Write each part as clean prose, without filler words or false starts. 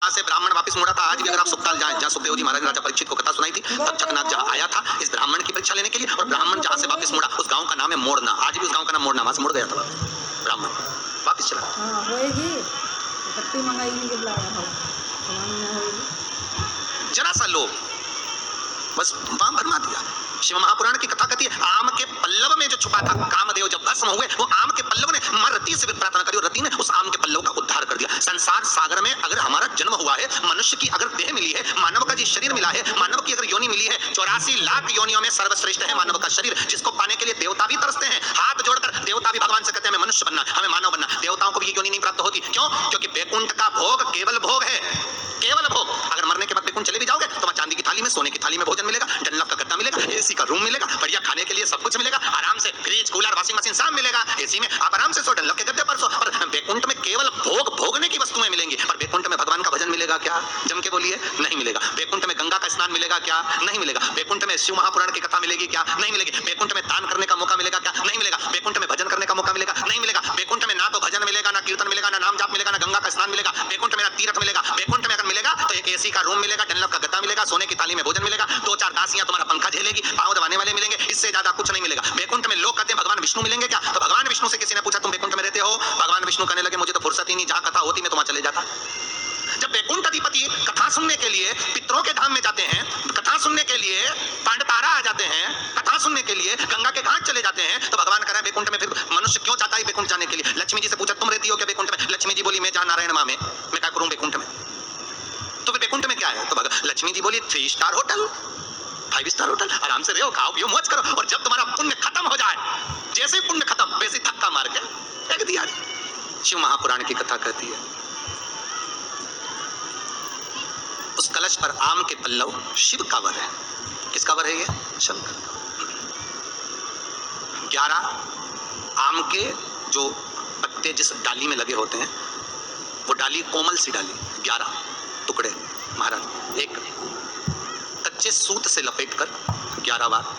जहाँ से ब्राह्मण वापस मुड़ा था, आज भी अगर आप सुखताल जाएं, जहाँ सुखदेव जी महाराज ने राजा परीक्षित को कथा सुनाई थी, तब जगन्नाथ जहाँ आया था इस ब्राह्मण की परीक्षा लेने के लिए, और ब्राह्मण जहाँ से वापस मुड़ा उस गाँव का नाम है मोड़ना। आज भी उस गाँव का नाम मोड़ना, वहाँ से मुड़ गया था ब्राह्मण, वापिस चला। हाँ होएगी, पत्ती मंगाई के बुलाया हो, सामान में होएगी। जरा सा लोभ बस वाम भरमा दिया। शिव महापुराण की कथा कहती है आम के पल्लव में जो छुपा था कामदेव जब भस्म हुए, वो आम के पल्लव ने मां रति से प्रार्थना करी और रति ने उस आम के पल्लव का उद्धार कर दिया। संसार सागर में अगर हमारा जन्म हुआ है, मनुष्य की अगर देह मिली है, मानव का जी शरीर मिला है, मानव की अगर योनि मिली है, 84 लाख योनियों में सर्वश्रेष्ठ है मानव का शरीर, जिसको पाने के लिए देवता भी तरसते हैं। हाथ जोड़कर देवता भी भगवान से कहते हैं हमें मनुष्य बनना, हमें मानव बनना। देवताओं को भी ये योनि नहीं प्राप्त होती, क्यों? क्योंकि वैकुंठ का भोग केवल भोग है, केवल भोग। अगर मरने के बाद वैकुंठ चले भी जाओगे तो वहां चांदी की थाली में, सोने की थाली में भोजन मिलेगा, डनलप का गद्दा मिलेगा, एसी का रूम मिलेगा, बढ़िया खाने के लिए सब कुछ मिलेगा, आराम से फ्रिज कूलर वॉशिंग मशीन सब मिलेगा, एसी में आप आराम से सो, डनलप के गद्दे पर सो। और वैकुंठ में केवल भोग भोगने की वस्तुएं मिलेंगी। और वैकुंठ में भगवान का भजन मिलेगा क्या? जम के बोलिए, नहीं मिलेगा। वैकुंठ में गंगा का स्नान मिलेगा क्या? नहीं मिलेगा। वैकुंठ में शिव महापुराण की कथा मिलेगी क्या? नहीं मिलेगी। वैकुंठ में दान करने का मौका मिलेगा क्या? नहीं मिलेगा। वैकुंठ में भजन करने का मौका मिलेगा? नहीं मिलेगा। वैकुंठ में ना तो भजन मिलेगा, ना कीर्तन मिलेगा, ना नाम जाप मिलेगा, ना गंगा का स्नान मिलेगा। वैकुंठ में ना तीर्थ मिलेगा। वैकुंठ में अगर मिलेगा तो एक एसी का रूम मिलेगा, डनलप का गद्दा मिलेगा, सोने की थाली में भोजन मिलेगा, 2-4 दासियां तुम्हारा पंखा झेलेगी, पांव दबाने वाले मिलेंगे, इससे ज्यादा कुछ नहीं मिलेगा। वैकुंठ में लोग कहते हैं भगवान विष्णु मिलेंगे क्या? तो भगवान विष्णु से किसी ने पूछा तुम वैकुंठ में रहते हो? भगवान विष्णु कहने लगे मुझे तो फुर्सत ही नहीं, जहां कथा होती मैं तो वहां चले जाता। जब वैकुंठ अधिपति कथा सुनने के लिए पितरों के धाम में जाते हैं, कथा सुनने के लिए पांडतारा आ जाते हैं, कथा सुनने के लिए गंगा के घाट चले जाते हैं, तो भगवान कह रहे हैं वैकुंठ में फिर मनुष्य क्यों चाहता है वैकुंठ जाने के लिए? लक्ष्मी जी से पूछा तुम रहती हो क्या वैकुंठ में? लक्ष्मी जी बोली मैं जहां नारायण मां में, मैं क्या करूं वैकुंठ में? तो वैकुंठ में क्या है? तो लक्ष्मी जी बोली 3 स्टार होटल, 5 स्टार होटल, आराम से रहो, खाओ पियो, मौज करो, और जब तुम्हारा पुण्य खत्म हो जाए, जैसे ही पुण्य खत्म वैसे ही धक्का मार के फेंक दिया। शिव महापुराण की कथा कहती है उस कलश पर आम के पल्लव शिव का वर है। किसका वर है ये? शंकर। 11 आम के जो पत्ते जिस डाली में लगे होते हैं, वो डाली कोमल सी डाली, 11 टुकड़े महाराज एक कच्चे सूत से लपेटकर 11 बार,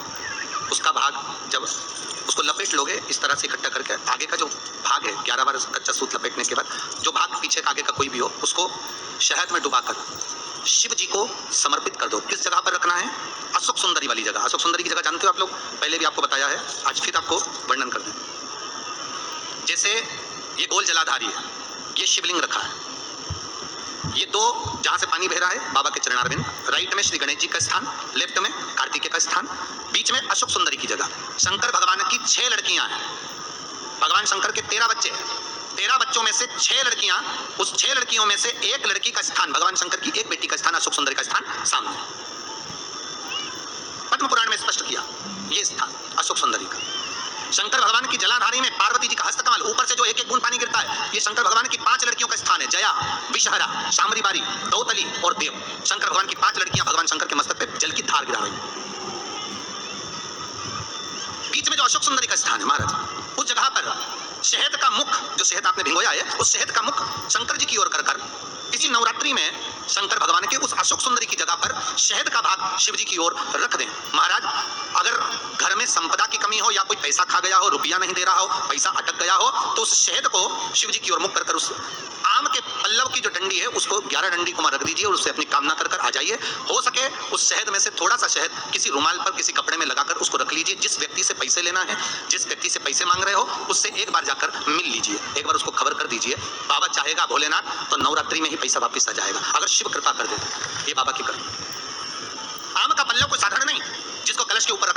उसका भाग जब उसको लपेट लोगे इस तरह से इकट्ठा करके, आगे का जो भाग है 11 बार कच्चा सूत लपेटने के बाद जो भाग पीछे का आगे का कोई भी हो, उसको शहद में डुबाकर शिव जी को समर्पित कर दो। किस जगह पर रखना है? अशोक सुंदरी वाली जगह। अशोक सुंदरी की जगह जानते हो आप लोग, पहले भी आपको बताया है, आज फिर आपको वर्णन कर दें। जैसे ये गोल जलाधारी है, ये शिवलिंग रखा है, ये 2 जहां से पानी बह रहा है बाबा के चरणारविंद, राइट में श्री गणेश जी का स्थान, लेफ्ट में कार्तिकेय का स्थान, बीच में अशोक सुंदरी की जगह। शंकर भगवान की 6 लड़कियां हैं। भगवान शंकर के 13 बच्चे हैं, 13 बच्चों में से 6 लड़कियां, उस 6 लड़कियों में से एक लड़की का स्थान, भगवान शंकर की एक बेटी का स्थान, अशोक सुंदरी का स्थान सामने पद्म पुराण में स्पष्ट किया, ये स्थान अशोक सुंदरी का। शंकर भगवान की जलाधारी में पार्वती जी का हस्तकमल, ऊपर से जो एक एक बूंद पानी गिरता है, ये शंकर भगवान की 5 लड़कियों का स्थान है, जया, विषहरा, शामरीबारी, दौतली और देव। शंकर भगवान की 5 लड़कियां भगवान शंकर के मस्तक पे जल की धार गिरा रही हैं। बीच में जो अशोक सुंदरी का स्थान है महाराज, उस जगह पर शहद का मुख, जो शहद आपने भिगोया है, उस शहद का मुख शंकर जी की ओर कर इसी नवरात्रि में शंकर भगवान के उस अशोक सुंदरी की जगह पर शहद का भाग शिव जी की ओर रख दें। महाराज अगर घर में संपदा की कमी हो या कोई पैसा खा गया हो, रुपया नहीं दे रहा हो, पैसा अटक गया हो, तो उस शहद को शिव जी की ओर मुख कर उस आम के पल्लव की जो डंडी है उसको 11 डंडी को रख दीजिए और उससे अपनी कामना कर आ जाइए। हो सके उस शहद में से थोड़ा सा शहद किसी रुमाल पर, किसी कपड़े में लगाकर उसको रख लीजिए। जिस व्यक्ति से पैसे लेना है, जिस व्यक्ति से पैसे मांग रहे हो, उससे एक बार जाकर मिल लीजिए, एक बार उसको खबर कर दीजिए। बाबा चाहेगा भोलेनाथ तो नवरात्रि में ही पैसा वापस आ जाएगा, अगर शिव कृपा कर देते। ये बाबा की कृपा। आम का पल्लव कोई साधारण नहीं, जिसको कलश के ऊपर रखा